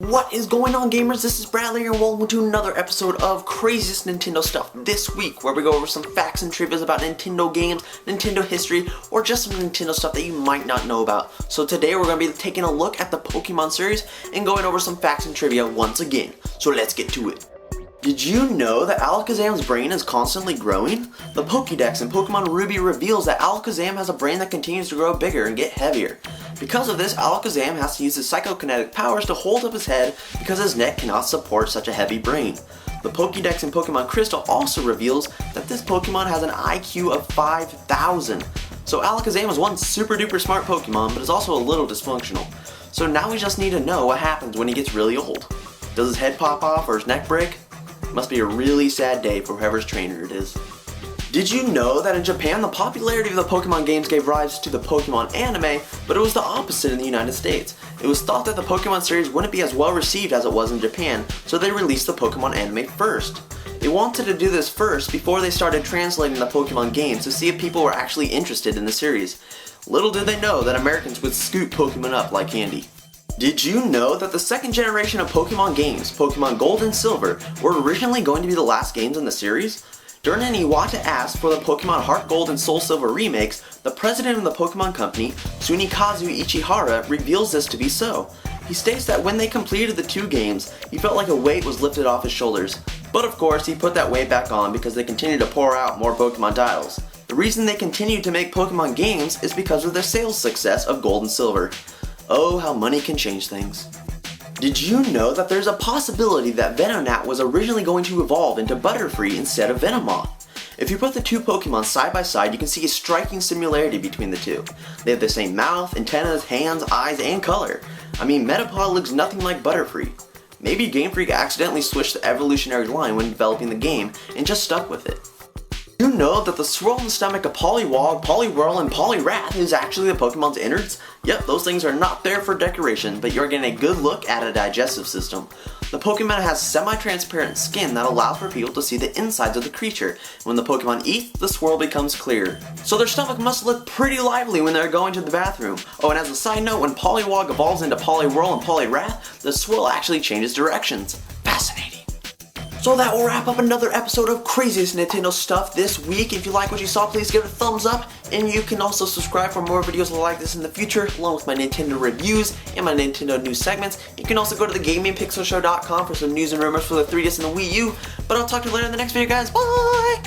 What is going on, gamers? This is Bradley and welcome to another episode of Craziest Nintendo Stuff this week, where we go over some facts and trivias about Nintendo games, Nintendo history, or just some Nintendo stuff that you might not know about. So today we're going to be taking a look at the Pokemon series and going over some facts and trivia once again. So let's get to it. Did you know that Alakazam's brain is constantly growing? The Pokédex in Pokemon Ruby reveals that Alakazam has a brain that continues to grow bigger and get heavier. Because of this, Alakazam has to use his psychokinetic powers to hold up his head because his neck cannot support such a heavy brain. The Pokédex in Pokemon Crystal also reveals that this Pokemon has an IQ of 5,000. So Alakazam is one super duper smart Pokemon, but is also a little dysfunctional. So now we just need to know what happens when he gets really old. Does his head pop off or his neck break? Must be a really sad day for whoever's trainer it is. Did you know that in Japan the popularity of the Pokemon games gave rise to the Pokemon anime, but it was the opposite in the United States? It was thought that the Pokemon series wouldn't be as well received as it was in Japan, so they released the Pokemon anime first. They wanted to do this first before they started translating the Pokemon games to see if people were actually interested in the series. Little did they know that Americans would scoop Pokemon up like candy. Did you know that the second generation of Pokemon games, Pokemon Gold and Silver, were originally going to be the last games in the series? During an Iwata Ask for the Pokemon Heart Gold and Soul Silver remakes, the president of the Pokemon Company, Tsunekazu Ichihara, reveals this to be so. He states that when they completed the two games, he felt like a weight was lifted off his shoulders. But of course, he put that weight back on because they continued to pour out more Pokemon titles. The reason they continued to make Pokemon games is because of the sales success of Gold and Silver. Oh, how money can change things. Did you know that there's a possibility that Venonat was originally going to evolve into Butterfree instead of Venomoth? If you put the two Pokemon side by side, you can see a striking similarity between the two. They have the same mouth, antennas, hands, eyes, and color. I mean, Metapod looks nothing like Butterfree. Maybe Game Freak accidentally switched the evolutionary line when developing the game and just stuck with it. Did you know that the swollen stomach of Polliwog, Poliwhirl, and Poliwrath is actually the Pokemon's innards? Yep, those things are not there for decoration, but you're getting a good look at a digestive system. The Pokemon has semi-transparent skin that allows for people to see the insides of the creature. When the Pokemon eat, the swirl becomes clear. So their stomach must look pretty lively when they're going to the bathroom. Oh, and as a side note, when Poliwag evolves into Poliwhirl and Poliwrath, the swirl actually changes directions. Fascinating. So that will wrap up another episode of Craziest Nintendo Stuff this week. If you like what you saw, please give it a thumbs up, and you can also subscribe for more videos like this in the future, along with my Nintendo reviews and my Nintendo news segments. You can also go to thegamingpixelshow.com for some news and rumors for the 3DS and the Wii U, but I'll talk to you later in the next video, guys. Bye!